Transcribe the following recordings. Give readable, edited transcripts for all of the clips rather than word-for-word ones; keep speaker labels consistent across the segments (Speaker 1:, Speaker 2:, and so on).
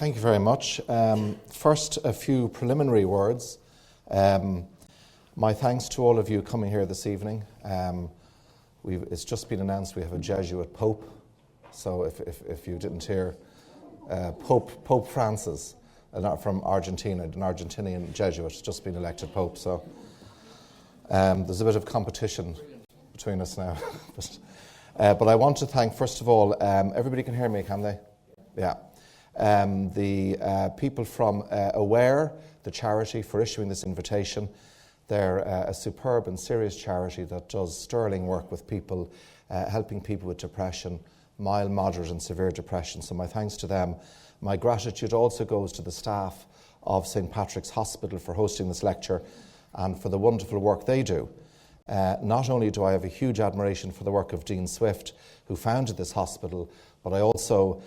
Speaker 1: Thank you very much. First, a few preliminary words. My thanks to all of you coming here this evening. It's just been announced we have a Jesuit Pope. So if you didn't hear, Pope Francis from Argentina, an Argentinian Jesuit, has just been elected Pope. So there's a bit of competition between us now. But I want to thank, first of all, everybody can hear me, can they? Yeah. The people from Aware, the charity, for issuing this invitation. They're a superb and serious charity that does sterling work with people, helping people with depression, mild, moderate and severe depression. So my thanks to them. My gratitude also goes to the staff of St. Patrick's Hospital for hosting this lecture and for the wonderful work they do. Not only do I have a huge admiration for the work of Dean Swift, who founded this hospital, but I also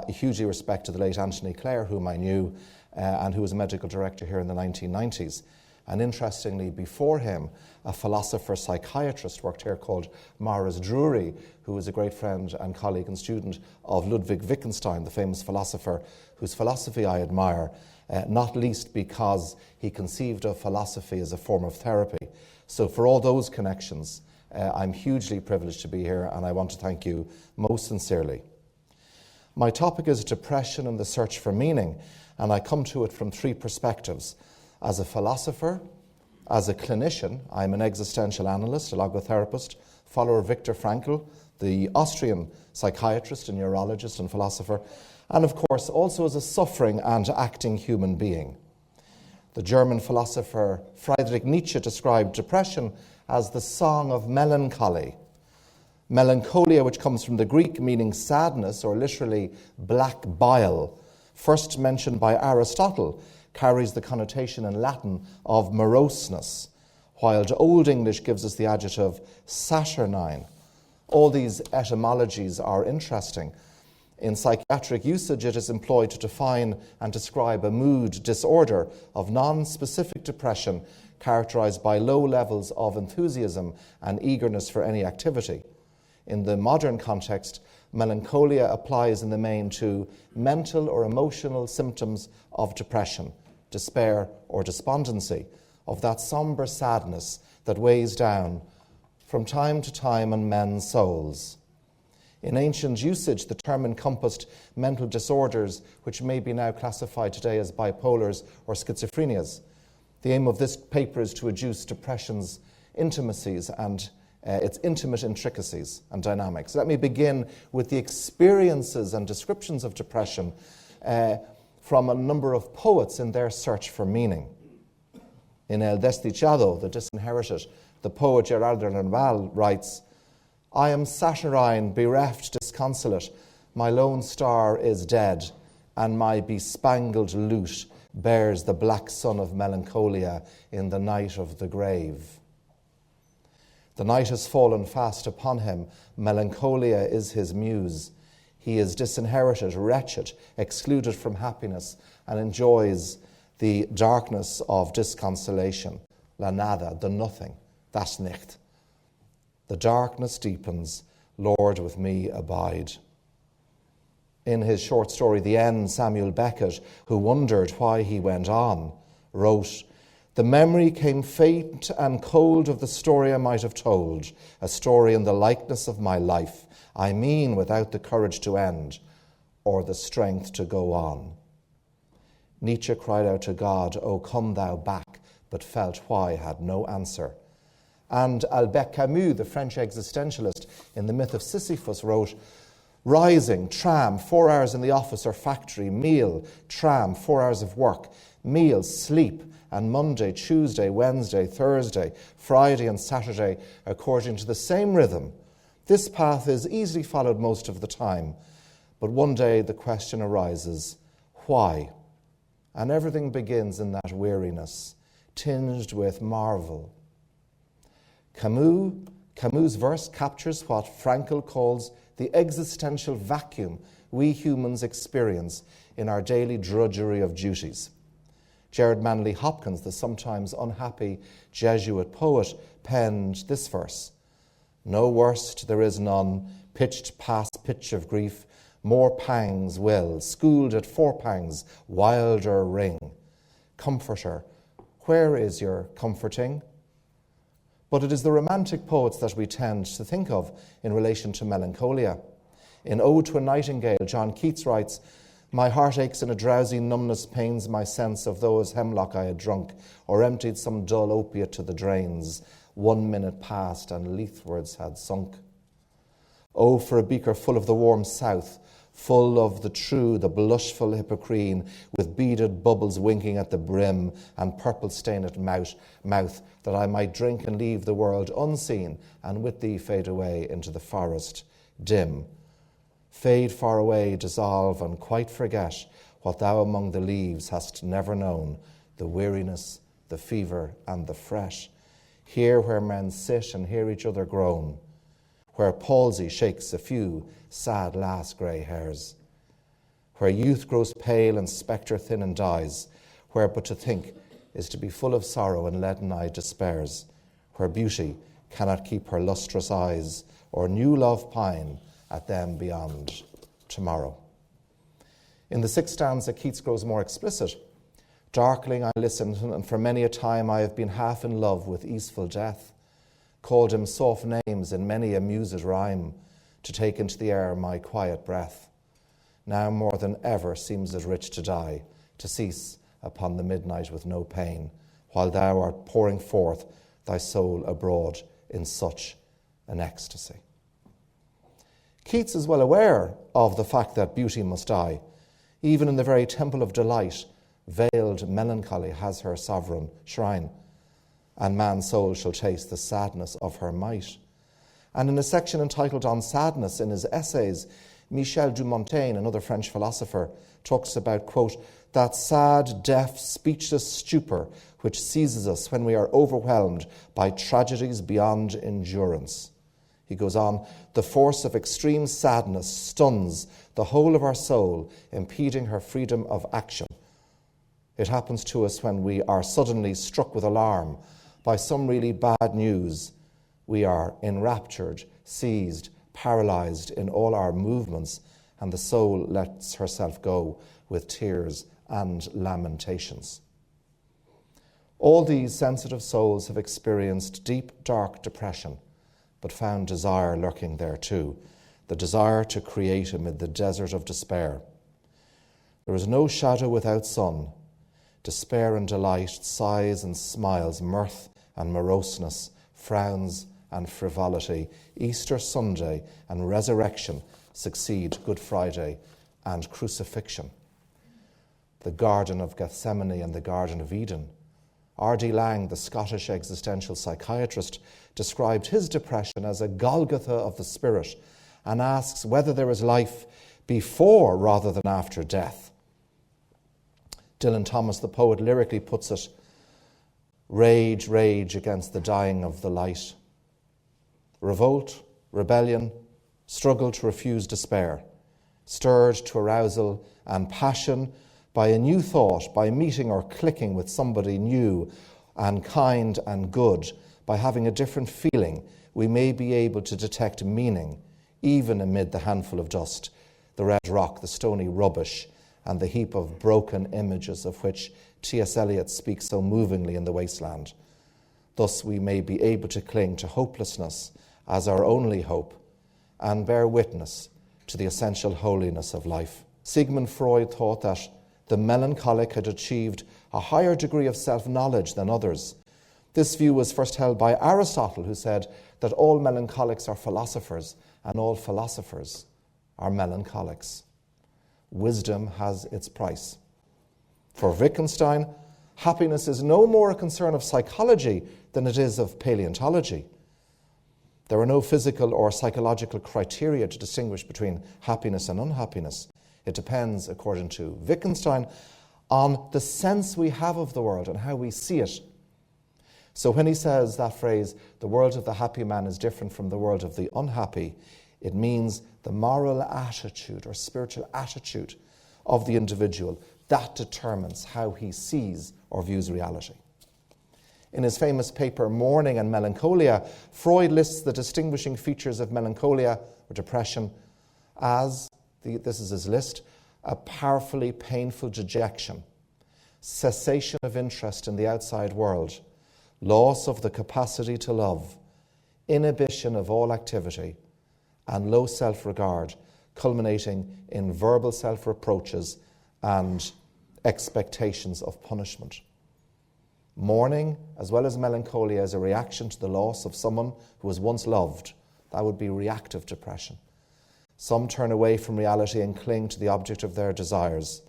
Speaker 1: hugely respect to the late Anthony Clare, whom I knew, and who was a medical director here in the 1990s. And interestingly, before him, a philosopher-psychiatrist worked here called Maurice Drury, who was a great friend and colleague and student of Ludwig Wittgenstein, the famous philosopher, whose philosophy I admire, not least because he conceived of philosophy as a form of therapy. So for all those connections, I'm hugely privileged to be here, and I want to thank you most sincerely. My topic is depression and the search for meaning, and I come to it from three perspectives. As a philosopher, as a clinician, I'm an existential analyst, a logotherapist, follower of Viktor Frankl, the Austrian psychiatrist and neurologist and philosopher, and of course also as a suffering and acting human being. The German philosopher Friedrich Nietzsche described depression as the song of melancholy. Melancholia, which comes from the Greek meaning sadness, or literally black bile, first mentioned by Aristotle, carries the connotation in Latin of moroseness, while Old English gives us the adjective saturnine. All these etymologies are interesting. In psychiatric usage, it is employed to define and describe a mood disorder of non-specific depression characterized by low levels of enthusiasm and eagerness for any activity. In the modern context, melancholia applies in the main to mental or emotional symptoms of depression, despair or despondency, of that somber sadness that weighs down from time to time on men's souls. In ancient usage, the term encompassed mental disorders which may be now classified today as bipolars or schizophrenias. The aim of this paper is to adduce depression's intimacies and its intimate intricacies and dynamics. Let me begin with the experiences and descriptions of depression from a number of poets in their search for meaning. In El Desdichado, the Disinherited, the poet Gerardo Nerval writes, "I am saturnine, bereft, disconsolate. My lone star is dead, and my bespangled lute bears the black sun of melancholia in the night of the grave. The night has fallen fast upon him. Melancholia is his muse. He is disinherited, wretched, excluded from happiness, and enjoys the darkness of disconsolation. La nada, the nothing, das nicht. The darkness deepens, Lord, with me abide." In his short story, The End, Samuel Beckett, who wondered why he went on, wrote, "The memory came faint and cold of the story I might have told, a story in the likeness of my life, I mean without the courage to end, or the strength to go on." Nietzsche cried out to God, "O come thou back," but felt why had no answer. And Albert Camus, the French existentialist, in The Myth of Sisyphus wrote, "Rising, tram, 4 hours in the office or factory, meal, tram, 4 hours of work, meal, sleep, and Monday, Tuesday, Wednesday, Thursday, Friday and Saturday, according to the same rhythm. This path is easily followed most of the time, but one day the question arises, why? And everything begins in that weariness, tinged with marvel." Camus' verse captures what Frankl calls the existential vacuum we humans experience in our daily drudgery of duties. Gerard Manley Hopkins, the sometimes unhappy Jesuit poet, penned this verse, "No worst there is none, pitched past pitch of grief, more pangs will, schooled at 4 pangs, wilder ring. Comforter, where is your comforting? But it is the romantic poets that we tend to think of in relation to melancholia. In Ode to a Nightingale, John Keats writes, "My heart aches in a drowsy numbness, pains my sense of those hemlock I had drunk, or emptied some dull opiate to the drains. 1 minute passed and leathwards had sunk. Oh, for a beaker full of the warm south, full of the true, the blushful Hippocrene, with beaded bubbles winking at the brim and purple-stained mouth, that I might drink and leave the world unseen, and with thee fade away into the forest dim. Fade far away, dissolve, and quite forget what thou among the leaves hast never known, the weariness, the fever, and the fret. Here where men sit and hear each other groan, where palsy shakes a few sad last grey hairs, where youth grows pale and spectre thin and dies, where but to think is to be full of sorrow and leaden-eyed despairs, where beauty cannot keep her lustrous eyes, or new love pine at them beyond tomorrow." In the 6th stanza, Keats grows more explicit. "Darkling I listened, and for many a time I have been half in love with easeful death, called him soft names in many a mused rhyme, to take into the air my quiet breath. Now more than ever seems it rich to die, to cease upon the midnight with no pain, while thou art pouring forth thy soul abroad in such an ecstasy." Keats is well aware of the fact that beauty must die. Even in the very temple of delight, veiled melancholy has her sovereign shrine, and man's soul shall taste the sadness of her might. And in a section entitled On Sadness in his essays, Michel du Montaigne, another French philosopher, talks about, quote, "that sad, deaf, speechless stupor which seizes us when we are overwhelmed by tragedies beyond endurance." He goes on, "The force of extreme sadness stuns the whole of our soul, impeding her freedom of action. It happens to us when we are suddenly struck with alarm by some really bad news. We are enraptured, seized, paralyzed in all our movements, and the soul lets herself go with tears and lamentations." All these sensitive souls have experienced deep, dark depression, but found desire lurking there too, the desire to create amid the desert of despair. There is no shadow without sun. Despair and delight, sighs and smiles, mirth and moroseness, frowns and frivolity, Easter Sunday and resurrection succeed Good Friday and crucifixion. The Garden of Gethsemane and the Garden of Eden. R.D. Laing, the Scottish existential psychiatrist, described his depression as a Golgotha of the spirit and asks whether there is life before rather than after death. Dylan Thomas, the poet, lyrically puts it, "Rage, rage against the dying of the light. Revolt, rebellion, struggle to refuse despair, stirred to arousal and passion by a new thought, by meeting or clicking with somebody new and kind and good, by having a different feeling, we may be able to detect meaning, even amid the handful of dust, the red rock, the stony rubbish, and the heap of broken images of which T.S. Eliot speaks so movingly in The Wasteland. Thus we may be able to cling to hopelessness as our only hope and bear witness to the essential holiness of life." Sigmund Freud thought that the melancholic had achieved a higher degree of self-knowledge than others. This view was first held by Aristotle, who said that all melancholics are philosophers and all philosophers are melancholics. Wisdom has its price. For Wittgenstein, happiness is no more a concern of psychology than it is of paleontology. There are no physical or psychological criteria to distinguish between happiness and unhappiness. It depends, according to Wittgenstein, on the sense we have of the world and how we see it. So when he says that phrase, "the world of the happy man is different from the world of the unhappy," it means the moral attitude or spiritual attitude of the individual that determines how he sees or views reality. In his famous paper, Mourning and Melancholia, Freud lists the distinguishing features of melancholia or depression as This is his list: a powerfully painful dejection, cessation of interest in the outside world, loss of the capacity to love, inhibition of all activity, and low self-regard, culminating in verbal self-reproaches and expectations of punishment. Mourning, as well as melancholia, is a reaction to the loss of someone who was once loved. That would be reactive depression. Some turn away from reality and cling to the object of their desires.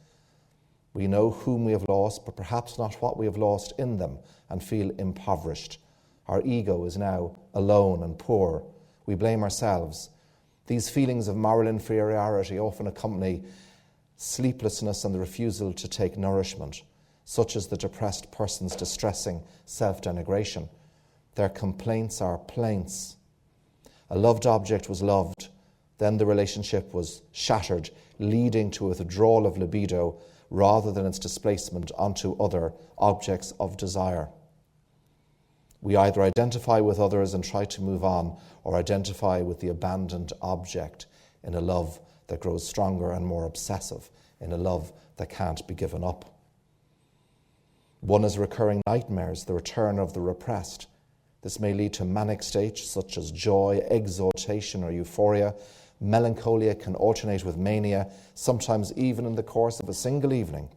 Speaker 1: We know whom we have lost, but perhaps not what we have lost in them, and feel impoverished. Our ego is now alone and poor. We blame ourselves. These feelings of moral inferiority often accompany sleeplessness and the refusal to take nourishment, such as the depressed person's distressing self-denigration. Their complaints are plaints. A loved object was loved, then the relationship was shattered, leading to a withdrawal of libido rather than its displacement onto other objects of desire. We either identify with others and try to move on, or identify with the abandoned object in a love that grows stronger and more obsessive, in a love that can't be given up. One is recurring nightmares, the return of the repressed. This may lead to manic states such as joy, exaltation, or euphoria. Melancholia can alternate with mania, sometimes even in the course of a single evening.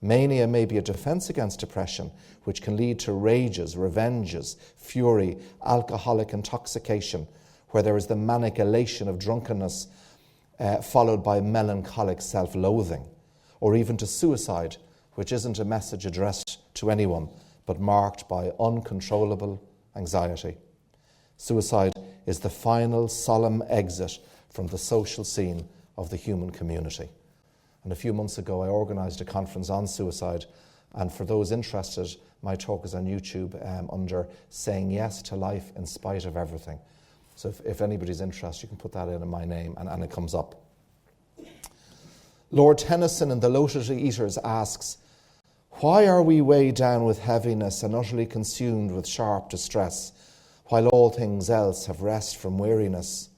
Speaker 1: Mania may be a defense against depression, which can lead to rages, revenges, fury, alcoholic intoxication, where there is the manic elation of drunkenness followed by melancholic self-loathing, or even to suicide, which isn't a message addressed to anyone, but marked by uncontrollable anxiety. Suicide is the final solemn exit from the social scene of the human community. And a few months ago, I organised a conference on suicide, and for those interested, my talk is on YouTube under Saying Yes to Life in Spite of Everything. So if anybody's interested, you can put that in my name, and it comes up. Lord Tennyson in The Lotus Eaters asks, "Why are we weighed down with heaviness and utterly consumed with sharp distress, while all things else have rest from weariness?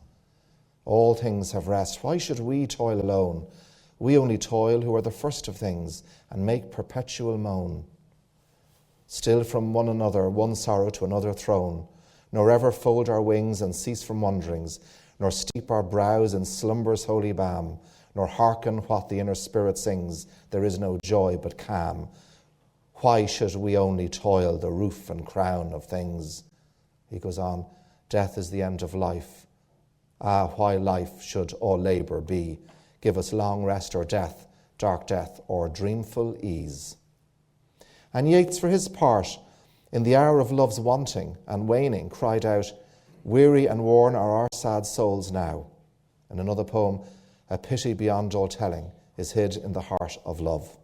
Speaker 1: All things have rest. Why should we toil alone? We only toil who are the first of things, and make perpetual moan. Still from one another, one sorrow to another thrown, nor ever fold our wings and cease from wanderings, nor steep our brows in slumber's holy balm, nor hearken what the inner spirit sings, there is no joy but calm. Why should we only toil the roof and crown of things?" He goes on, "Death is the end of life. Ah, why life should all labour be? Give us long rest or death, dark death or dreamful ease." And Yeats, for his part, in the hour of love's wanting and waning, cried out, "Weary and worn are our sad souls now." In another poem, "A pity beyond all telling is hid in the heart of love."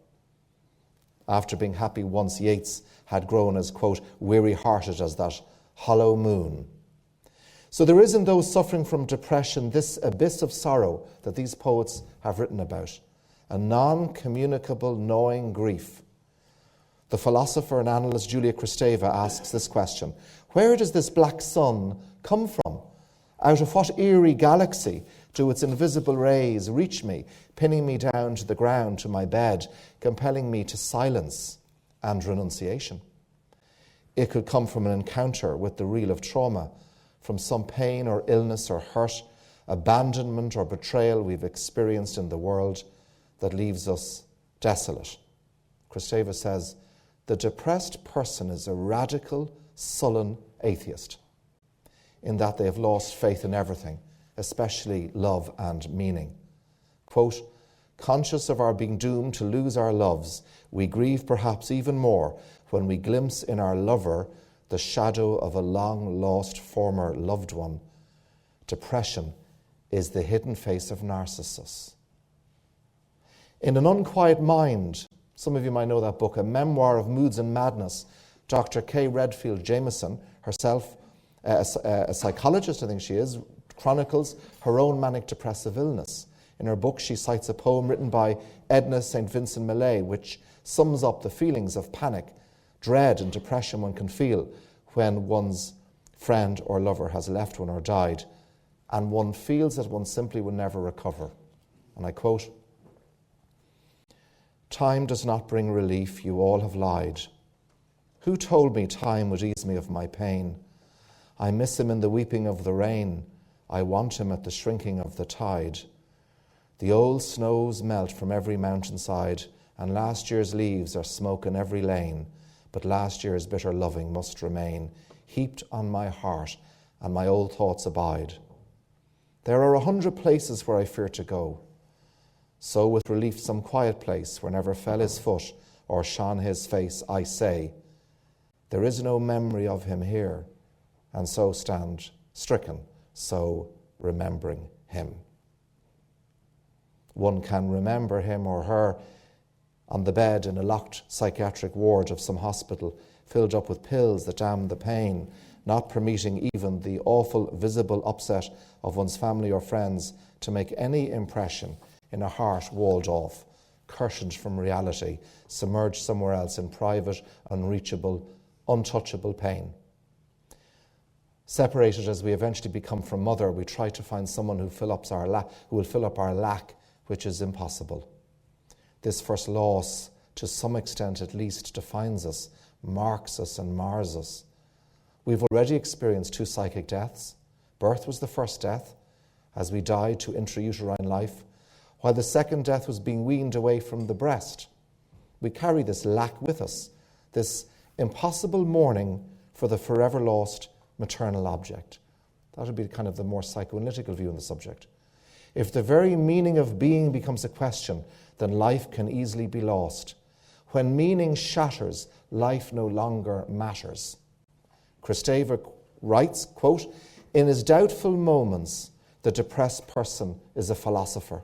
Speaker 1: After being happy once, Yeats had grown as, quote, "weary-hearted as that hollow moon." So there is in those suffering from depression this abyss of sorrow that these poets have written about, a non-communicable gnawing grief. The philosopher and analyst Julia Kristeva asks this question: where does this black sun come from? Out of what eerie galaxy do its invisible rays reach me, pinning me down to the ground, to my bed, compelling me to silence and renunciation? It could come from an encounter with the real of trauma, from some pain or illness or hurt, abandonment or betrayal we've experienced in the world that leaves us desolate. Kristeva says, the depressed person is a radical, sullen atheist, in that they have lost faith in everything, especially love and meaning. Quote, "Conscious of our being doomed to lose our loves, we grieve perhaps even more when we glimpse in our lover the shadow of a long-lost former loved one. Depression is the hidden face of Narcissus." In An Unquiet Mind, some of you might know that book, a memoir of moods and madness, Dr. Kay Redfield Jameson, herself a psychologist, I think she is, chronicles her own manic depressive illness. In her book, she cites a poem written by Edna St. Vincent Millay, which sums up the feelings of panic, dread and depression one can feel when one's friend or lover has left one or died, and one feels that one simply will never recover. and I quote, "Time does not bring relief, you all have lied. Who told me time would ease me of my pain? I miss him in the weeping of the rain. I want him at the shrinking of the tide. The old snows melt from every mountainside, and last year's leaves are smoke in every lane. But last year's bitter loving must remain, heaped on my heart, and my old thoughts abide. There are 100 places where I fear to go. So with relief some quiet place where never fell his foot or shone his face, I say, there is no memory of him here, and so stand stricken, so remembering him." One can remember him or her on the bed in a locked psychiatric ward of some hospital, filled up with pills that damn the pain, not permitting even the awful visible upset of one's family or friends to make any impression in a heart walled off, curtained from reality, submerged somewhere else in private, unreachable, untouchable pain. Separated as we eventually become from mother, we try to find someone who will fill up our lack, which is impossible. This first loss, to some extent at least, defines us, marks us and mars us. We've already experienced 2 psychic deaths. Birth was the first death, as we died to intrauterine life, while the second death was being weaned away from the breast. We carry this lack with us, this impossible mourning for the forever lost maternal object. That would be kind of the more psychoanalytical view on the subject. If the very meaning of being becomes a question, then life can easily be lost. When meaning shatters, life no longer matters. Costello writes, quote, "In his doubtful moments, the depressed person is a philosopher.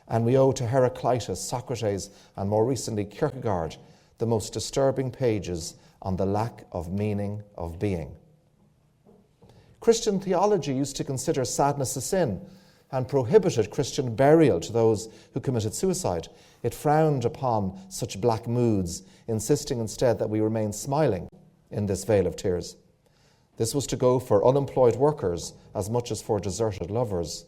Speaker 1: And we owe to Heraclitus, Socrates, and more recently Kierkegaard, the most disturbing pages on the lack of meaning of being." Christian theology used to consider sadness a sin and prohibited Christian burial to those who committed suicide. It frowned upon such black moods, insisting instead that we remain smiling in this vale of tears. This was to go for unemployed workers as much as for deserted lovers.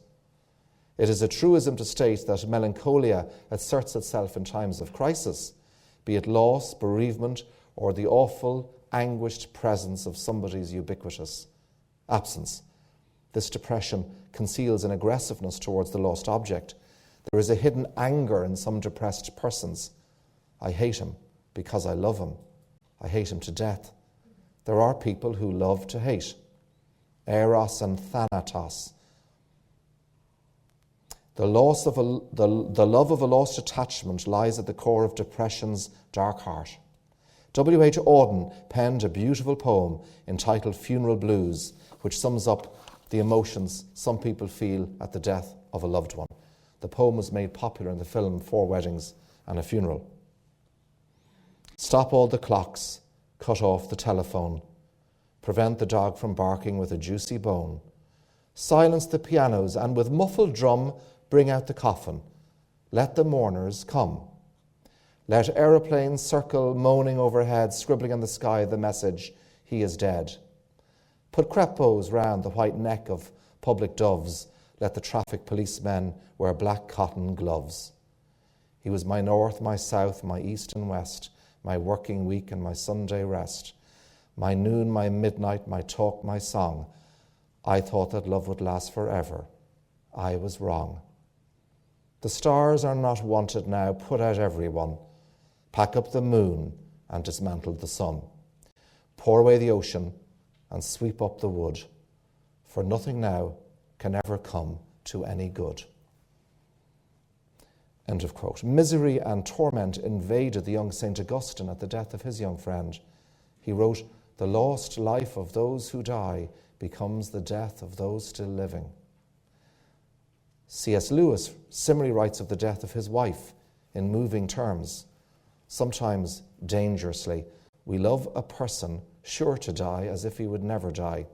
Speaker 1: It is a truism to state that melancholia asserts itself in times of crisis, be it loss, bereavement, or the awful, anguished presence of somebody's ubiquitous absence. This depression conceals an aggressiveness towards the lost object. There is a hidden anger in some depressed persons. I hate him because I love him. I hate him to death. There are people who love to hate. Eros and Thanatos. The love of a lost attachment lies at the core of depression's dark heart. W.H. Auden penned a beautiful poem entitled Funeral Blues, which sums up the emotions some people feel at the death of a loved one. The poem was made popular in the film 4 Weddings and a Funeral. Stop all the clocks, cut off the telephone, prevent the dog from barking with a juicy bone, silence the pianos and with muffled drum bring out the coffin, let the mourners come. Let aeroplanes circle moaning overhead, scribbling in the sky the message, he is dead. Put crepe bows round the white neck of public doves. Let the traffic policemen wear black cotton gloves. He was my north, my south, my east and west, my working week and my Sunday rest, my noon, my midnight, my talk, my song. I thought that love would last forever. I was wrong. The stars are not wanted now. Put out everyone. Pack up the moon and dismantle the sun. Pour away the ocean and sweep up the wood, for nothing now can ever come to any good. End of quote. Misery and torment invaded the young St. Augustine at the death of his young friend. He wrote, "The lost life of those who die becomes the death of those still living." C.S. Lewis similarly writes of the death of his wife in moving terms. Sometimes dangerously, we love a person sure to die as if he would never die.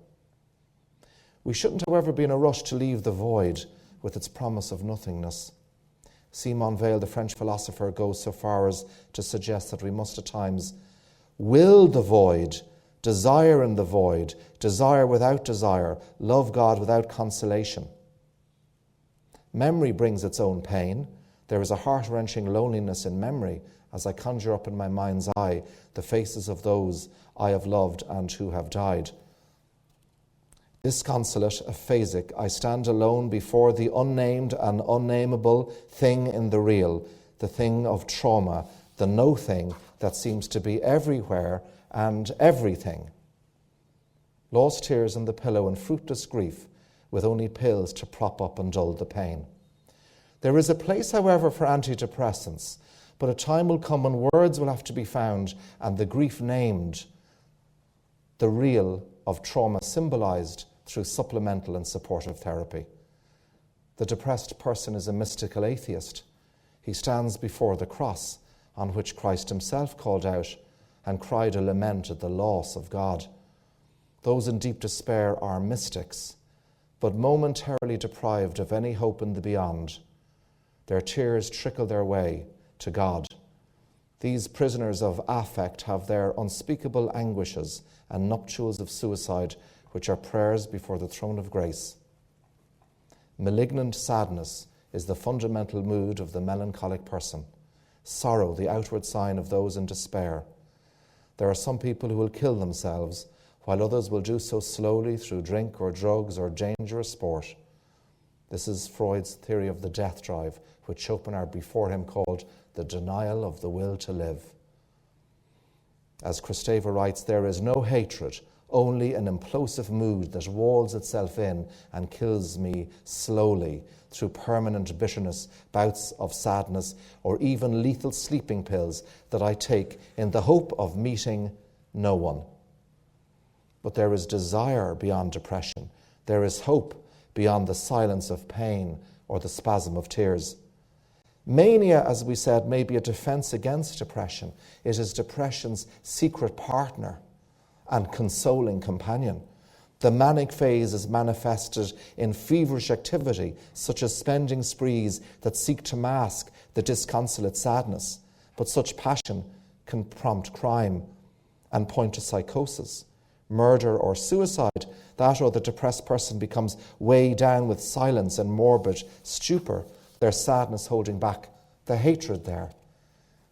Speaker 1: We shouldn't, however, be in a rush to leave the void with its promise of nothingness. Simone Weil, the French philosopher, goes so far as to suggest that we must at times will the void, desire in the void, desire without desire, love God without consolation. Memory brings its own pain. There is a heart-wrenching loneliness in memory as I conjure up in my mind's eye the faces of those I have loved and who have died. Disconsolate, aphasic, I stand alone before the unnamed and unnameable thing in the real, the thing of trauma, the no thing that seems to be everywhere and everything. Lost tears on the pillow and fruitless grief, with only pills to prop up and dull the pain. There is a place, however, for antidepressants, but a time will come when words will have to be found and the grief named, the real of trauma symbolized through supplemental and supportive therapy. The depressed person is a mystical atheist. He stands before the cross on which Christ himself called out and cried a lament at the loss of God. Those in deep despair are mystics, but momentarily deprived of any hope in the beyond. Their tears trickle their way to God. These prisoners of affect have their unspeakable anguishes and nuptials of suicide, which are prayers before the throne of grace. Malignant sadness is the fundamental mood of the melancholic person. Sorrow, the outward sign of those in despair. There are some people who will kill themselves, while others will do so slowly through drink or drugs or dangerous sport. This is Freud's theory of the death drive, which Schopenhauer before him called the denial of the will to live. As Costello writes, there is no hatred, only an implosive mood that walls itself in and kills me slowly through permanent bitterness, bouts of sadness, or even lethal sleeping pills that I take in the hope of meeting no one. But there is desire beyond depression. There is hope beyond the silence of pain or the spasm of tears. Mania, as we said, may be a defense against depression. It is depression's secret partner and consoling companion. The manic phase is manifested in feverish activity, such as spending sprees that seek to mask the disconsolate sadness. But such passion can prompt crime and point to psychosis, murder or suicide. That or the depressed person becomes weighed down with silence and morbid stupor, their sadness holding back the hatred there.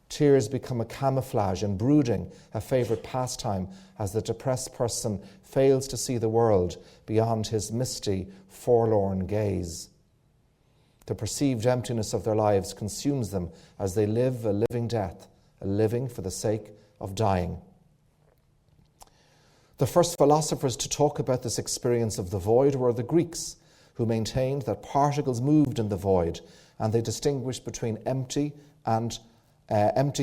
Speaker 1: Tears become a camouflage and brooding, a favourite pastime, as the depressed person fails to see the world beyond his misty, forlorn gaze. The perceived emptiness of their lives consumes them as they live a living death, a living for the sake of dying. The first philosophers to talk about this experience of the void were the Greeks, who maintained that particles moved in the void, and they distinguished between empty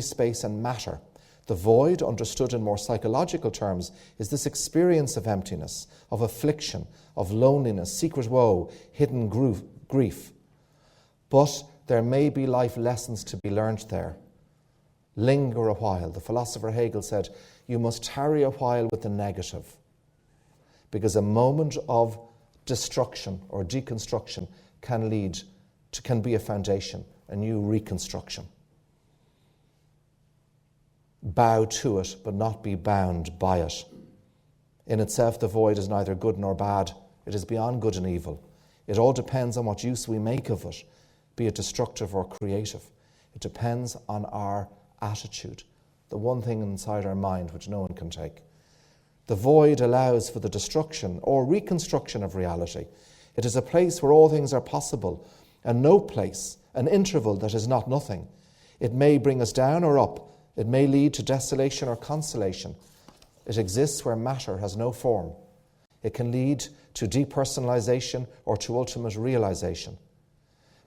Speaker 1: space and matter. The void, understood in more psychological terms, is this experience of emptiness, of affliction, of loneliness, secret woe, hidden grief. But there may be life lessons to be learnt there. Linger a while. The philosopher Hegel said, you must tarry a while with the negative, because a moment of destruction or deconstruction can be a foundation, a new reconstruction. Bow to it, but not be bound by it. In itself, the void is neither good nor bad. It is beyond good and evil. It all depends on what use we make of it, be it destructive or creative. It depends on our attitude, the one thing inside our mind which no one can take. The void allows for the destruction or reconstruction of reality. It is a place where all things are possible, and no place, an interval that is not nothing. It may bring us down or up. It may lead to desolation or consolation. It exists where matter has no form. It can lead to depersonalization or to ultimate realization.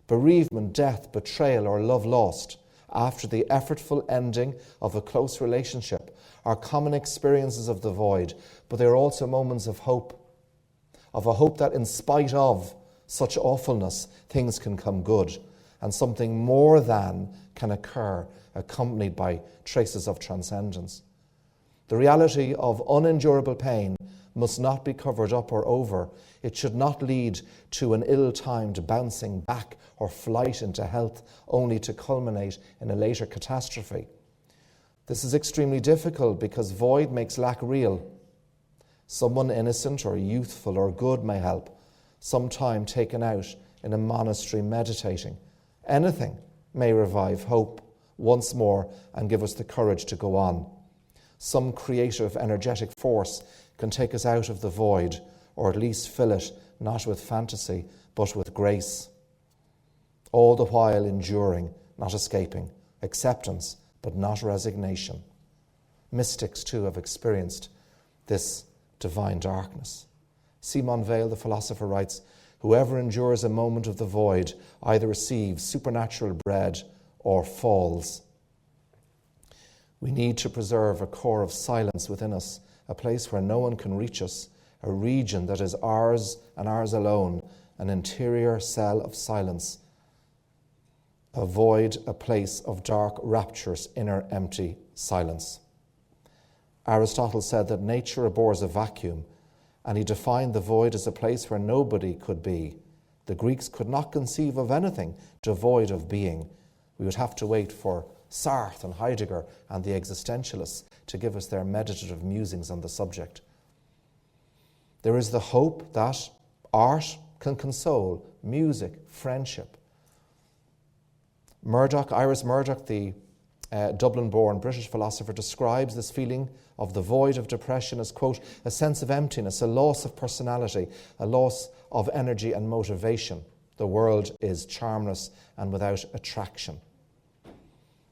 Speaker 1: Bereavement, death, betrayal, or love lost after the effortful ending of a close relationship are common experiences of the void, but they are also moments of hope, of a hope that in spite of such awfulness, things can come good, and something more than can occur, accompanied by traces of transcendence. The reality of unendurable pain must not be covered up or over. It should not lead to an ill-timed bouncing back or flight into health, only to culminate in a later catastrophe. This is extremely difficult because void makes lack real. Someone innocent or youthful or good may help. Some time taken out in a monastery meditating. Anything may revive hope once more and give us the courage to go on. Some creative, energetic force can take us out of the void, or at least fill it, not with fantasy, but with grace. All the while enduring, not escaping, acceptance, but not resignation. Mystics, too, have experienced this divine darkness. Simon Weil, the philosopher, writes, "Whoever endures a moment of the void either receives supernatural bread or falls." We need to preserve a core of silence within us, a place where no one can reach us, a region that is ours and ours alone, an interior cell of silence. A void, a place of dark, rapturous, inner, empty silence. Aristotle said that nature abhors a vacuum, and he defined the void as a place where nobody could be. The Greeks could not conceive of anything devoid of being. We would have to wait for Sartre and Heidegger and the existentialists to give us their meditative musings on the subject. There is the hope that art can console, music, friendship. Iris Murdoch, the Dublin-born British philosopher, describes this feeling of the void of depression as, quote, a sense of emptiness, a loss of personality, a loss of energy and motivation. The world is charmless and without attraction.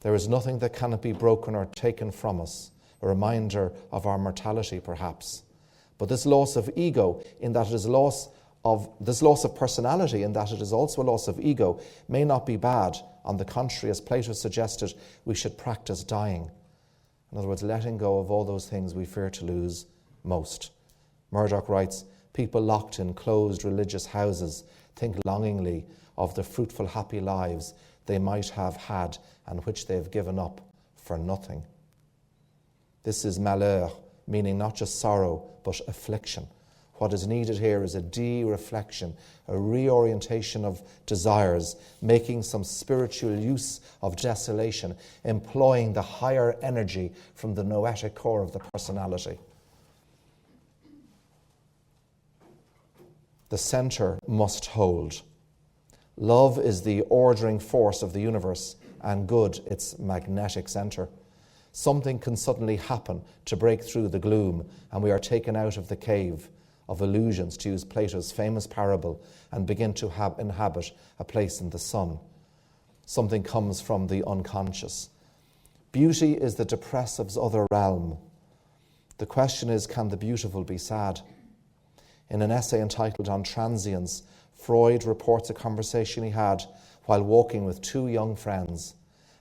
Speaker 1: There is nothing that cannot be broken or taken from us, a reminder of our mortality, perhaps. But this loss of ego, in that it is loss of personality, in that it is also a loss of ego, may not be bad. On the contrary, as Plato suggested, we should practice dying. In other words, letting go of all those things we fear to lose most. Murdoch writes, people locked in closed religious houses think longingly of the fruitful, happy lives they might have had and which they have given up for nothing. This is malheur, meaning not just sorrow, but affliction. What is needed here is a de-reflection, a reorientation of desires, making some spiritual use of desolation, employing the higher energy from the noetic core of the personality. The center must hold. Love is the ordering force of the universe, and good its magnetic center. Something can suddenly happen to break through the gloom, and we are taken out of the cave of illusions, to use Plato's famous parable, and begin to inhabit a place in the sun. Something comes from the unconscious. Beauty is the depressive's other realm. The question is, can the beautiful be sad? In an essay entitled On Transience, Freud reports a conversation he had while walking with two young friends,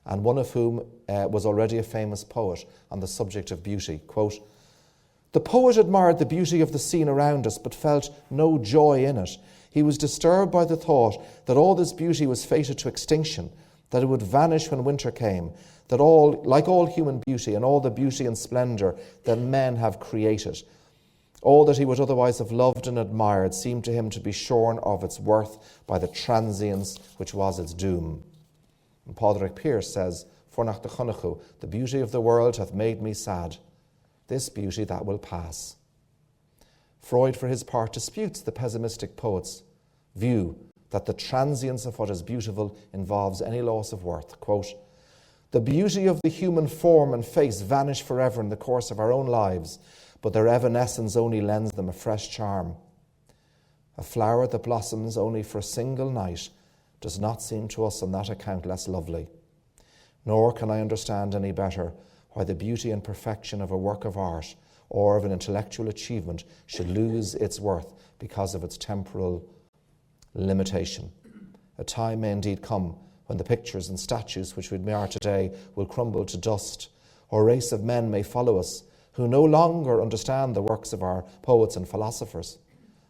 Speaker 1: and one of whom was already a famous poet on the subject of beauty. Quote, "The poet admired the beauty of the scene around us, but felt no joy in it. He was disturbed by the thought that all this beauty was fated to extinction, that it would vanish when winter came, that all, like all human beauty and all the beauty and splendor that men have created, all that he would otherwise have loved and admired seemed to him to be shorn of its worth by the transience which was its doom." And Padraig Pearse says, "Fornach de Chonachu, the beauty of the world hath made me sad. This beauty that will pass." Freud, for his part, disputes the pessimistic poet's view that the transience of what is beautiful involves any loss of worth. Quote, "The beauty of the human form and face vanish forever in the course of our own lives, but their evanescence only lends them a fresh charm. A flower that blossoms only for a single night does not seem to us on that account less lovely. Nor can I understand any better why the beauty and perfection of a work of art or of an intellectual achievement should lose its worth because of its temporal limitation. A time may indeed come when the pictures and statues which we admire today will crumble to dust, or a race of men may follow us who no longer understand the works of our poets and philosophers.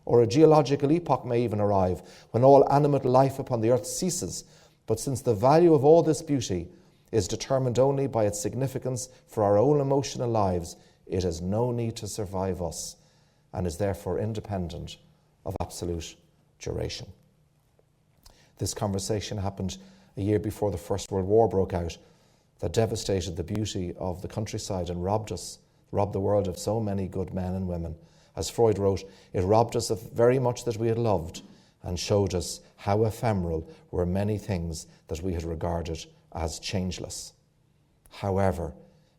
Speaker 1: Or a geological epoch may even arrive when all animate life upon the earth ceases. But since the value of all this beauty is determined only by its significance for our own emotional lives, it has no need to survive us and is therefore independent of absolute duration. This conversation happened a year before the First World War broke out, that devastated the beauty of the countryside and robbed the world of so many good men and women. As Freud wrote, it robbed us of very much that we had loved and showed us how ephemeral were many things that we had regarded as changeless. However,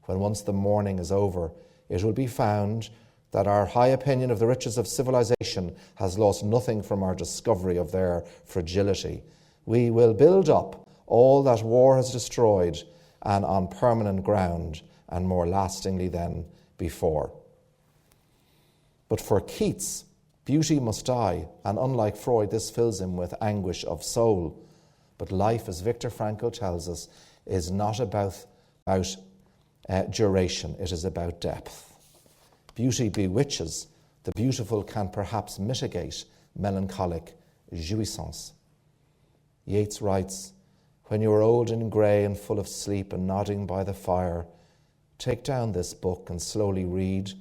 Speaker 1: when once the mourning is over, it will be found that our high opinion of the riches of civilization has lost nothing from our discovery of their fragility. We will build up all that war has destroyed, and on permanent ground, and more lastingly than before. But for Keats, beauty must die, and unlike Freud, this fills him with anguish of soul. But life, as Viktor Frankl tells us, is not about duration, it is about depth. Beauty bewitches, the beautiful can perhaps mitigate melancholic jouissance. Yeats writes, "When you are old and grey and full of sleep and nodding by the fire, take down this book and slowly read,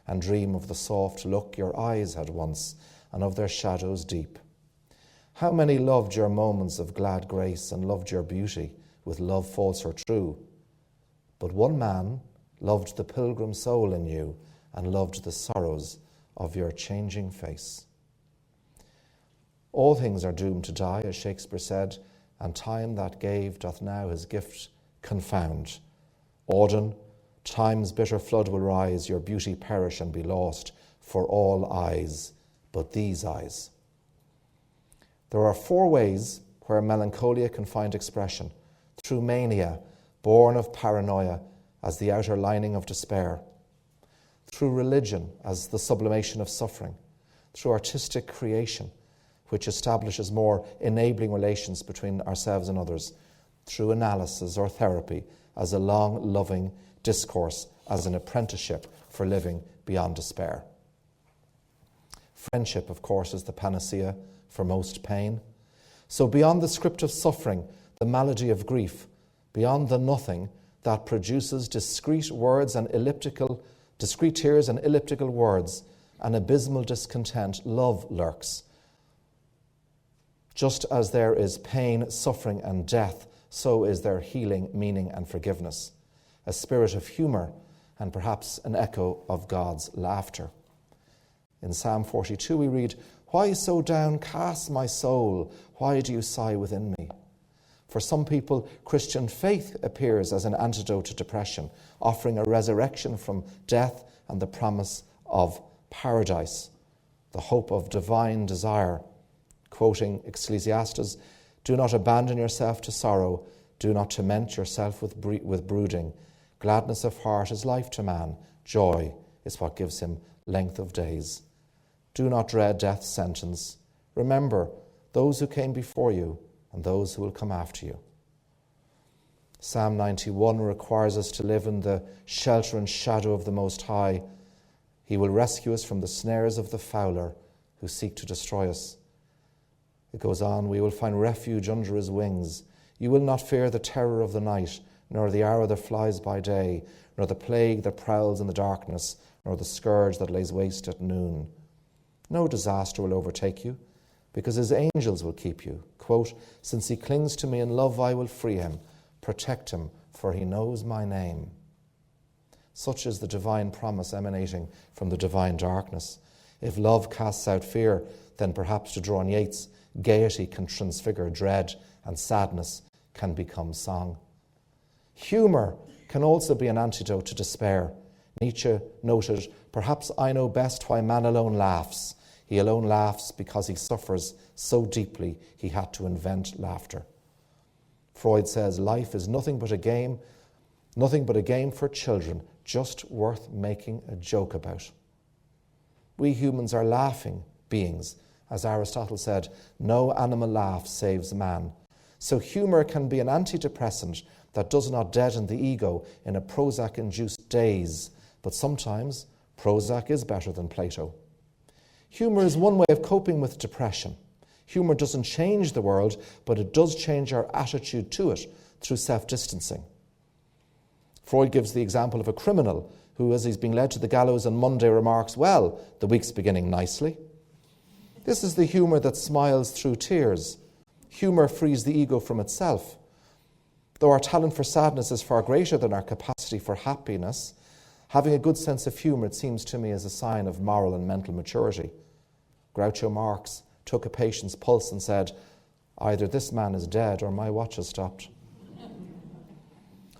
Speaker 1: and dream of the soft look your eyes had once, and of their shadows deep. How many loved your moments of glad grace and loved your beauty with love false or true? But one man loved the pilgrim soul in you and loved the sorrows of your changing face." All things are doomed to die, as Shakespeare said, and time that gave doth now his gift confound. Auden, time's bitter flood will rise, your beauty perish and be lost for all eyes but these eyes. There are 4 ways where melancholia can find expression: through mania, born of paranoia as the outer lining of despair; through religion as the sublimation of suffering; through artistic creation, which establishes more enabling relations between ourselves and others; through analysis or therapy as a long, loving discourse, as an apprenticeship for living beyond despair. Friendship, of course, is the panacea for most pain. So beyond the script of suffering, the malady of grief, beyond the nothing that produces discrete tears and elliptical words, and abysmal discontent, love lurks. Just as there is pain, suffering, and death, so is there healing, meaning, and forgiveness. A spirit of humour, and perhaps an echo of God's laughter. In Psalm 42 we read, "Why so downcast, my soul? Why do you sigh within me?" For some people, Christian faith appears as an antidote to depression, offering a resurrection from death and the promise of paradise, the hope of divine desire. Quoting Ecclesiastes, "Do not abandon yourself to sorrow, do not torment yourself with brooding. Gladness of heart is life to man, joy is what gives him length of days. Do not dread death's sentence. Remember those who came before you and those who will come after you." Psalm 91 requires us to live in the shelter and shadow of the Most High. He will rescue us from the snares of the fowler who seek to destroy us. It goes on, "We will find refuge under his wings. You will not fear the terror of the night, nor the arrow that flies by day, nor the plague that prowls in the darkness, nor the scourge that lays waste at noon. No disaster will overtake you, because his angels will keep you. Quote, "Since he clings to me in love, I will free him, protect him, for he knows my name." Such is the divine promise emanating from the divine darkness. If love casts out fear, then perhaps, to draw on Yeats, gaiety can transfigure dread and sadness can become song. Humour can also be an antidote to despair. Nietzsche noted, "Perhaps I know best why man alone laughs. He alone laughs because he suffers so deeply he had to invent laughter." Freud says life is nothing but a game for children, just worth making a joke about. We humans are laughing beings. As Aristotle said, no animal laugh saves man. So humour can be an antidepressant that does not deaden the ego in a Prozac-induced daze, but sometimes Prozac is better than Plato. Humour is one way of coping with depression. Humour doesn't change the world, but it does change our attitude to it through self-distancing. Freud gives the example of a criminal who, as he's being led to the gallows on Monday, remarks, "Well, the week's beginning nicely." This is the humour that smiles through tears. Humour frees the ego from itself. Though our talent for sadness is far greater than our capacity for happiness, having a good sense of humour, it seems to me, is a sign of moral and mental maturity. Groucho Marx took a patient's pulse and said, either this man is dead or my watch has stopped.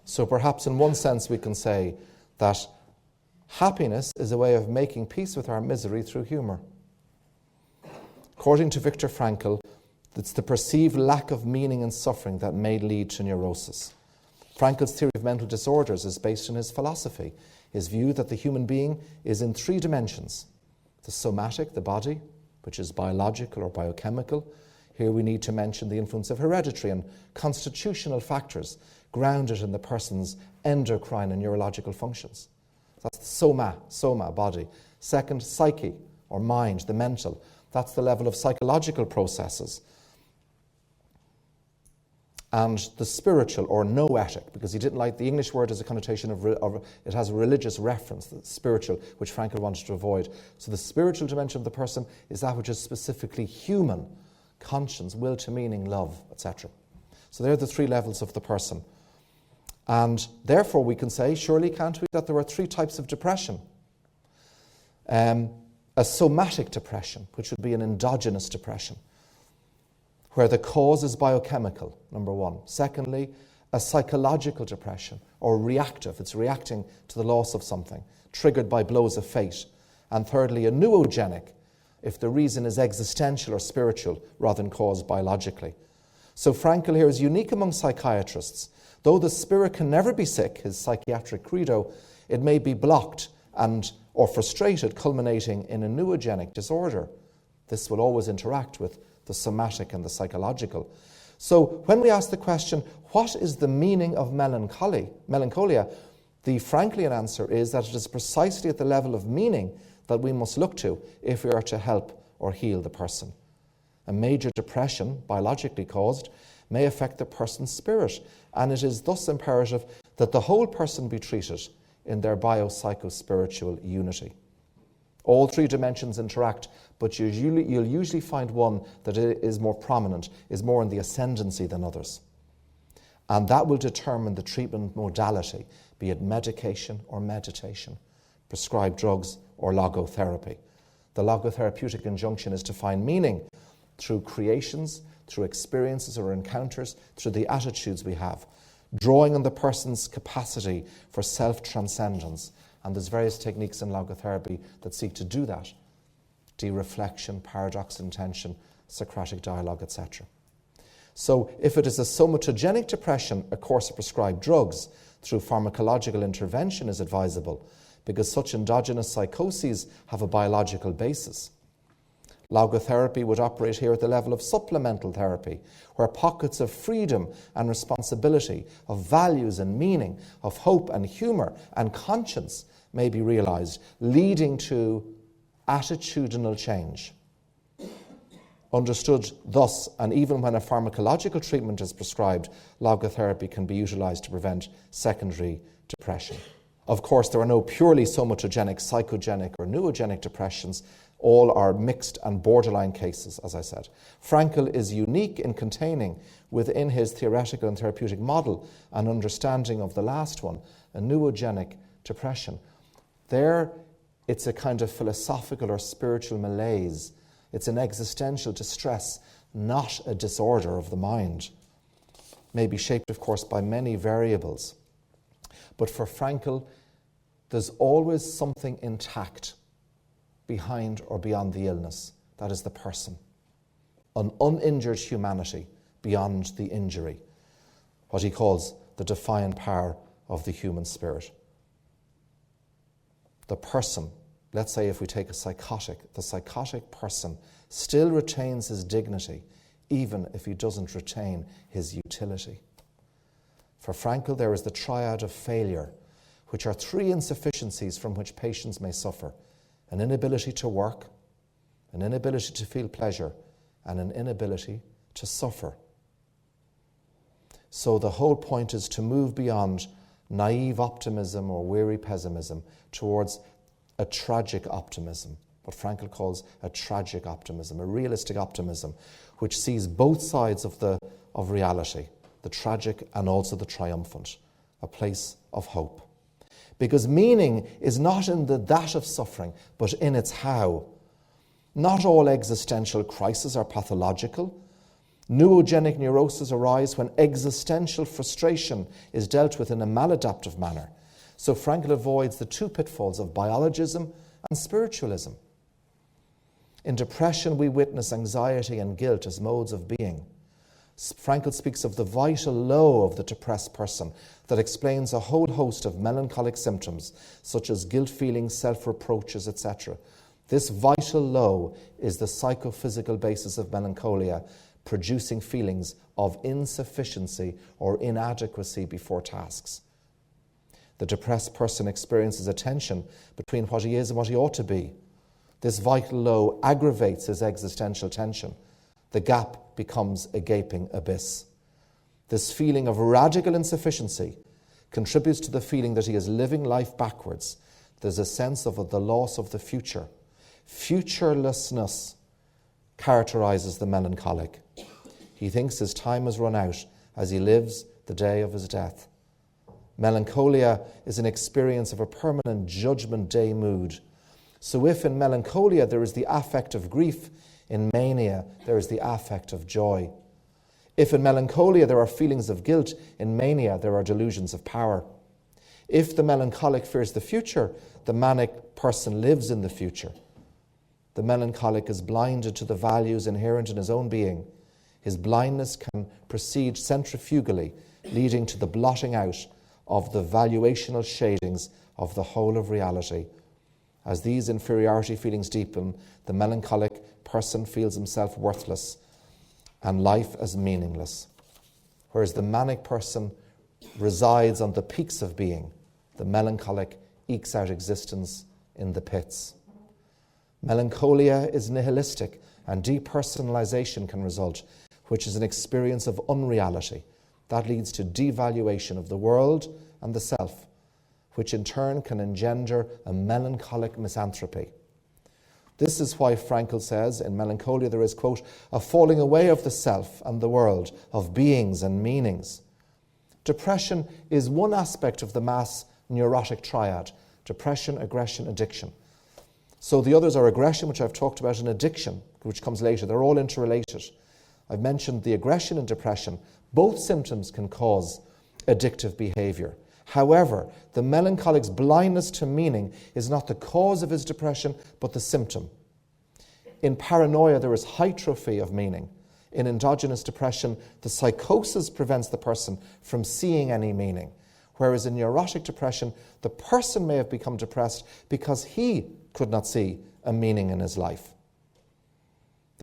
Speaker 1: So perhaps in one sense we can say that happiness is a way of making peace with our misery through humour. According to Viktor Frankl, it's the perceived lack of meaning and suffering that may lead to neurosis. Frankl's theory of mental disorders is based on his philosophy, his view that the human being is in 3 dimensions. The somatic, the body, which is biological or biochemical. Here we need to mention the influence of hereditary and constitutional factors grounded in the person's endocrine and neurological functions. That's the soma, body. Second, psyche, or mind, the mental. That's the level of psychological processes. And the spiritual, or noetic, because he didn't like the English word as a connotation of it has a religious reference, the spiritual, which Frankl wanted to avoid. So the spiritual dimension of the person is that which is specifically human: conscience, will to meaning, love, etc. So they're the 3 levels of the person. And therefore we can say, surely can't we, that there are 3 types of depression. A somatic depression, which would be an endogenous depression, where the cause is biochemical, number 1. Secondly, a psychological depression, or reactive. It's reacting to the loss of something, triggered by blows of fate. And thirdly, a neurogenic, if the reason is existential or spiritual rather than caused biologically. So Frankl here is unique among psychiatrists. Though the spirit can never be sick, his psychiatric credo, it may be blocked or frustrated, culminating in a neurogenic disorder. This will always interact with the somatic and the psychological. So when we ask the question, what is the meaning of melancholia? The Franklian answer is that it is precisely at the level of meaning that we must look to if we are to help or heal the person. A major depression, biologically caused, may affect the person's spirit, and it is thus imperative that the whole person be treated in their bio-psycho-spiritual unity. All 3 dimensions interact, but you'll usually find one that is more prominent, is more in the ascendancy than others. And that will determine the treatment modality, be it medication or meditation, prescribed drugs or logotherapy. The logotherapeutic injunction is to find meaning through creations, through experiences or encounters, through the attitudes we have, drawing on the person's capacity for self-transcendence. And there's various techniques in logotherapy that seek to do that. De-reflection, paradox intention, Socratic dialogue, etc. So if it is a somatogenic depression, a course of prescribed drugs through pharmacological intervention is advisable, because such endogenous psychoses have a biological basis. Logotherapy would operate here at the level of supplemental therapy, where pockets of freedom and responsibility, of values and meaning, of hope and humour and conscience may be realised, leading to attitudinal change. Understood thus, and even when a pharmacological treatment is prescribed, logotherapy can be utilised to prevent secondary depression. Of course, there are no purely somatogenic, psychogenic or neurogenic depressions. All are mixed and borderline cases, as I said. Frankl is unique in containing within his theoretical and therapeutic model an understanding of the last one, a neurogenic depression. There, it's a kind of philosophical or spiritual malaise. It's an existential distress, not a disorder of the mind. May be shaped, of course, by many variables. But for Frankl, there's always something intact behind or beyond the illness. That is the person. An uninjured humanity beyond the injury. What he calls the defiant power of the human spirit. The person, let's say if we take a psychotic, the psychotic person still retains his dignity even if he doesn't retain his utility. For Frankl, there is the triad of failure, which are 3 insufficiencies from which patients may suffer: an inability to work, an inability to feel pleasure, and an inability to suffer. So the whole point is to move beyond naive optimism or weary pessimism towards a tragic optimism, what Frankl calls a tragic optimism, a realistic optimism, which sees both sides of reality, the tragic and also the triumphant, a place of hope. Because meaning is not in the that of suffering, but in its how. Not all existential crises are pathological. Neurogenic neuroses arise when existential frustration is dealt with in a maladaptive manner. So Frankl avoids the two pitfalls of biologism and spiritualism. In depression, we witness anxiety and guilt as modes of being. Frankl speaks of the vital low of the depressed person that explains a whole host of melancholic symptoms, such as guilt feelings, self-reproaches, etc. This vital low is the psychophysical basis of melancholia, producing feelings of insufficiency or inadequacy before tasks. The depressed person experiences a tension between what he is and what he ought to be. This vital low aggravates his existential tension. The gap becomes a gaping abyss. This feeling of radical insufficiency contributes to the feeling that he is living life backwards. There's a sense of the loss of the future. Futurelessness characterizes the melancholic. He thinks his time has run out as he lives the day of his death. Melancholia is an experience of a permanent judgment day mood. So if in melancholia there is the affect of grief, in mania there is the affect of joy. If in melancholia there are feelings of guilt, in mania there are delusions of power. If the melancholic fears the future, the manic person lives in the future. The melancholic is blinded to the values inherent in his own being. His blindness can proceed centrifugally, leading to the blotting out of the valuational shadings of the whole of reality. As these inferiority feelings deepen, the melancholic person feels himself worthless and life as meaningless. Whereas the manic person resides on the peaks of being, the melancholic ekes out existence in the pits. Melancholia is nihilistic, and depersonalization can result, which is an experience of unreality. That leads to devaluation of the world and the self, which in turn can engender a melancholic misanthropy. This is why Frankl says in Melancholia there is, quote, a falling away of the self and the world, of beings and meanings. Depression is one aspect of the mass neurotic triad: depression, aggression, addiction. So the others are aggression, which I've talked about, and addiction, which comes later. They're all interrelated. I've mentioned the aggression and depression. Both symptoms can cause addictive behavior. However, the melancholic's blindness to meaning is not the cause of his depression, but the symptom. In paranoia, there is hypertrophy of meaning. In endogenous depression, the psychosis prevents the person from seeing any meaning. Whereas in neurotic depression, the person may have become depressed because he could not see a meaning in his life.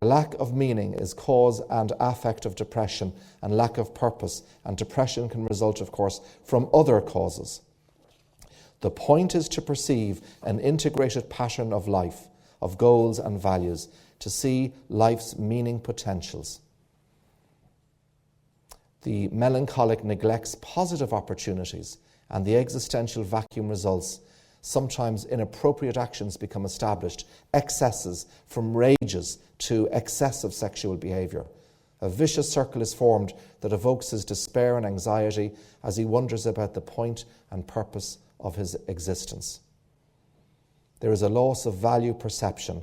Speaker 1: The lack of meaning is cause and affect of depression, and lack of purpose, and depression can result, of course, from other causes. The point is to perceive an integrated pattern of life, of goals and values, to see life's meaning potentials. The melancholic neglects positive opportunities, and the existential vacuum results. Sometimes inappropriate actions become established, excesses from rages to excessive sexual behavior. A vicious circle is formed that evokes his despair and anxiety as he wonders about the point and purpose of his existence. There is a loss of value perception,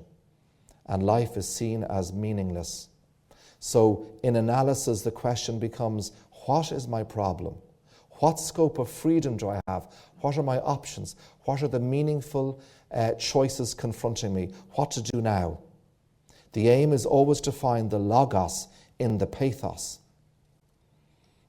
Speaker 1: and life is seen as meaningless. So in analysis, the question becomes, what is my problem? What scope of freedom do I have? What are my options? What are the meaningful choices confronting me? What to do now? The aim is always to find the logos in the pathos.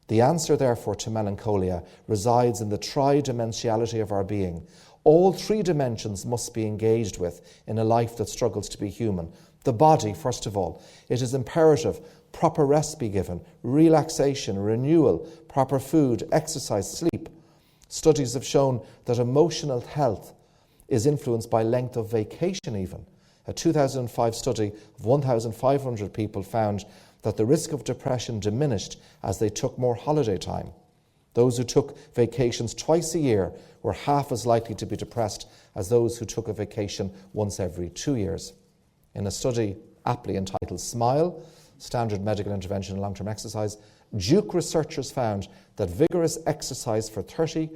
Speaker 1: The answer, therefore, to melancholia resides in the tridimensionality of our being. All three dimensions must be engaged with in a life that struggles to be human. The body, first of all. It is imperative proper rest be given, relaxation, renewal, proper food, exercise, sleep. Studies have shown that emotional health is influenced by length of vacation even. A 2005 study of 1,500 people found that the risk of depression diminished as they took more holiday time. Those who took vacations twice a year were half as likely to be depressed as those who took a vacation once every 2 years. In a study aptly entitled SMILE, Standard Medical Intervention in Long-Term Exercise, Duke researchers found that vigorous exercise for 30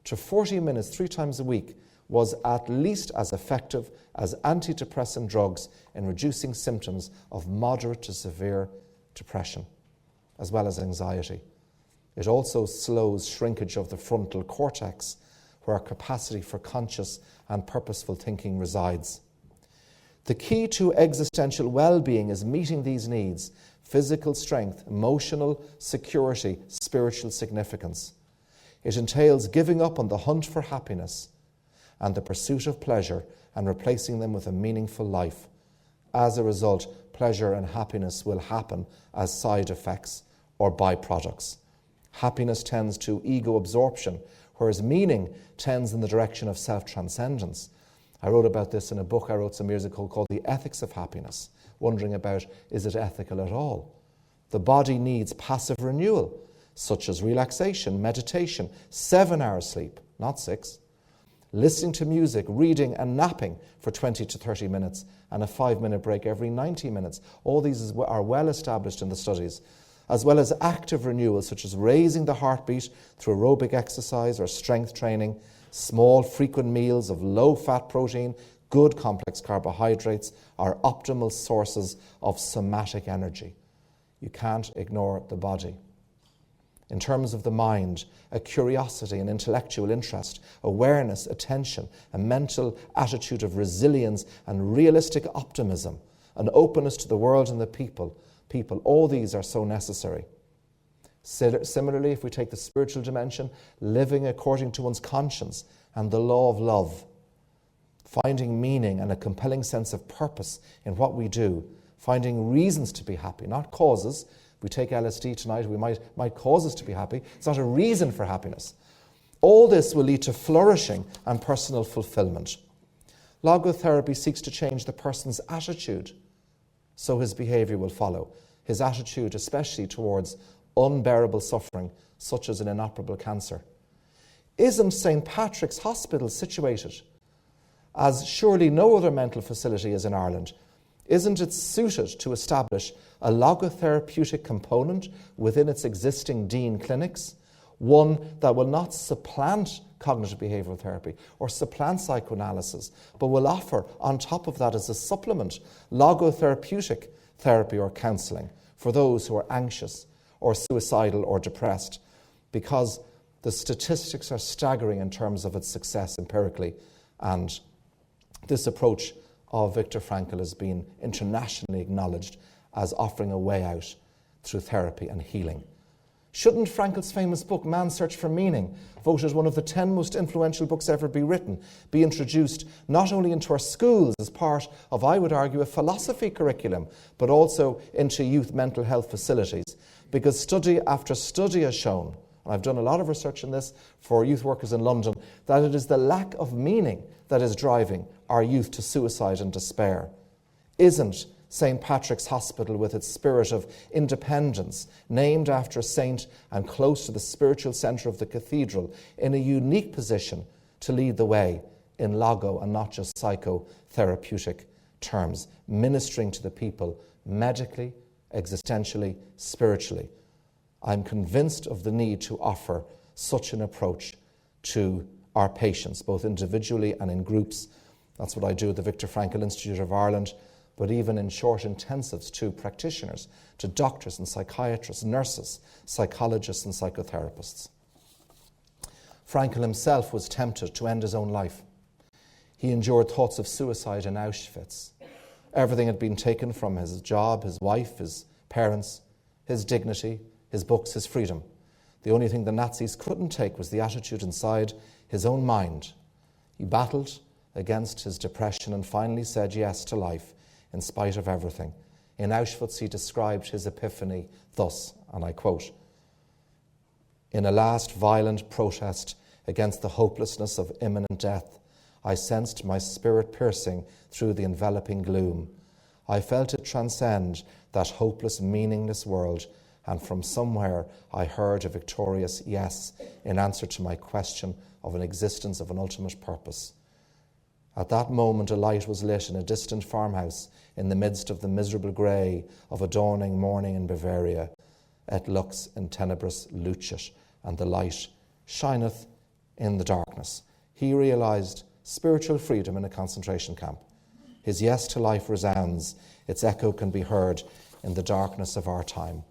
Speaker 1: to 40 minutes 3 times a week was at least as effective as antidepressant drugs in reducing symptoms of moderate to severe depression, as well as anxiety. It also slows shrinkage of the frontal cortex, where capacity for conscious and purposeful thinking resides. The key to existential well-being is meeting these needs: physical strength, emotional security, spiritual significance. It entails giving up on the hunt for happiness and the pursuit of pleasure and replacing them with a meaningful life. As a result, pleasure and happiness will happen as side effects or byproducts. Happiness tends to ego absorption, whereas meaning tends in the direction of self-transcendence. I wrote about this in a book I wrote some years ago called The Ethics of Happiness, wondering about, is it ethical at all? The body needs passive renewal, such as relaxation, meditation, 7 hours sleep, not 6, listening to music, reading and napping for 20 to 30 minutes, and a 5-minute break every 90 minutes. All these are well established in the studies, as well as active renewal, such as raising the heartbeat through aerobic exercise or strength training, small, frequent meals of low-fat protein, good complex carbohydrates are optimal sources of somatic energy. You can't ignore the body. In terms of the mind, a curiosity and intellectual interest, awareness, attention, a mental attitude of resilience and realistic optimism, an openness to the world and the people, all these are so necessary. Similarly, if we take the spiritual dimension, living according to one's conscience and the law of love, finding meaning and a compelling sense of purpose in what we do, finding reasons to be happy, not causes. We take LSD tonight, we might cause us to be happy. It's not a reason for happiness. All this will lead to flourishing and personal fulfillment. Logotherapy seeks to change the person's attitude, so his behavior will follow. His attitude, especially towards unbearable suffering, such as an inoperable cancer. Isn't St. Patrick's Hospital situated, as surely no other mental facility is in Ireland, isn't it suited to establish a logotherapeutic component within its existing Dean clinics, one that will not supplant cognitive behavioural therapy or supplant psychoanalysis, but will offer on top of that as a supplement logotherapeutic therapy or counselling for those who are anxious or suicidal or depressed, because the statistics are staggering in terms of its success empirically, and this approach of Viktor Frankl has been internationally acknowledged as offering a way out through therapy and healing. Shouldn't Frankl's famous book, Man's Search for Meaning, voted one of the 10 most influential books ever be written, be introduced not only into our schools as part of, I would argue, a philosophy curriculum, but also into youth mental health facilities? Because study after study has shown, and I've done a lot of research on this for youth workers in London, that it is the lack of meaning that is driving our youth to suicide and despair. Isn't St. Patrick's Hospital, with its spirit of independence, named after a saint and close to the spiritual centre of the cathedral, in a unique position to lead the way in logo and not just psychotherapeutic terms, ministering to the people medically, existentially, spiritually? I'm convinced of the need to offer such an approach to our patients, both individually and in groups. That's what I do at the Viktor Frankl Institute of Ireland, but even in short intensives to practitioners, to doctors and psychiatrists, nurses, psychologists and psychotherapists. Frankl himself was tempted to end his own life. He endured thoughts of suicide in Auschwitz. Everything had been taken from his job, his wife, his parents, his dignity, his books, his freedom. The only thing the Nazis couldn't take was the attitude inside his own mind. He battled against his depression and finally said yes to life in spite of everything. In Auschwitz, he described his epiphany thus, and I quote, "In a last violent protest against the hopelessness of imminent death, I sensed my spirit piercing through the enveloping gloom. I felt it transcend that hopeless, meaningless world, and from somewhere I heard a victorious yes in answer to my question of an existence of an ultimate purpose. At that moment a light was lit in a distant farmhouse in the midst of the miserable grey of a dawning morning in Bavaria. Et lux in tenebris lucet, and the light shineth in the darkness." He realised spiritual freedom in a concentration camp. His yes to life resounds. Its echo can be heard in the darkness of our time.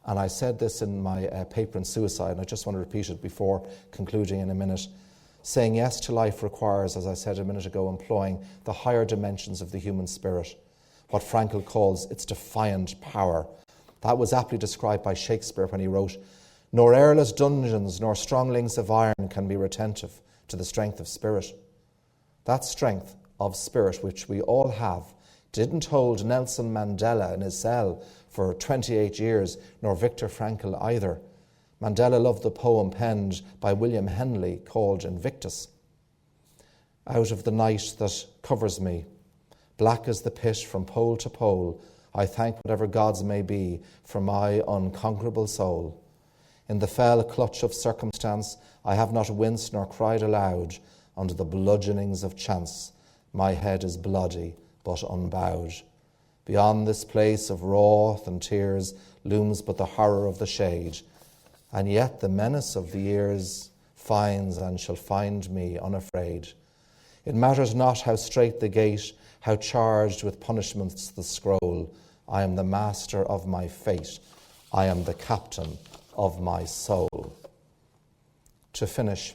Speaker 1: And I said this in my paper on suicide, and I just want to repeat it before concluding in a minute. Saying yes to life requires, as I said a minute ago, employing the higher dimensions of the human spirit, what Frankl calls its defiant power. That was aptly described by Shakespeare when he wrote, "Nor airless dungeons nor strong links of iron can be retentive to the strength of spirit." That strength of spirit, which we all have, didn't hold Nelson Mandela in his cell for 28 years, nor Viktor Frankl either. Mandela loved the poem penned by William Henley called Invictus. Out of the night that covers me, black as the pit from pole to pole, I thank whatever gods may be for my unconquerable soul. In the fell clutch of circumstance, I have not winced nor cried aloud. Under the bludgeonings of chance, my head is bloody but unbowed. Beyond this place of wrath and tears looms but the horror of the shade, and yet the menace of the years finds and shall find me unafraid. It matters not how strait the gate, how charged with punishments the scroll. I am the master of my fate. I am the captain of my soul. To finish,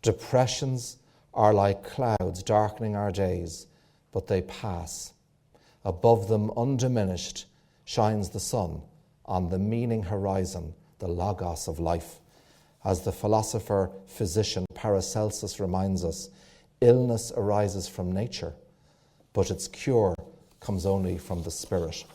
Speaker 1: depressions are like clouds darkening our days, but they pass. Above them, undiminished, shines the sun on the meaning horizon, the logos of life. As the philosopher-physician Paracelsus reminds us, illness arises from nature, but its cure comes only from the spirit.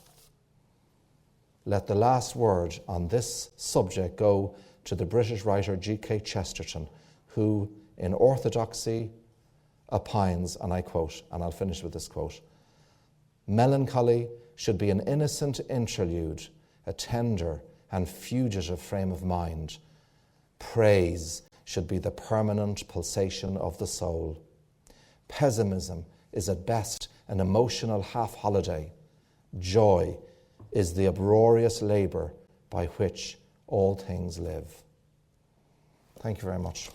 Speaker 1: Let the last word on this subject go to the British writer G.K. Chesterton, who, in Orthodoxy, opines, and I quote, and I'll finish with this quote, "Melancholy should be an innocent interlude, a tender and fugitive frame of mind. Praise should be the permanent pulsation of the soul. Pessimism is at best an emotional half-holiday. Joy is the uproarious labour by which all things live." Thank you very much.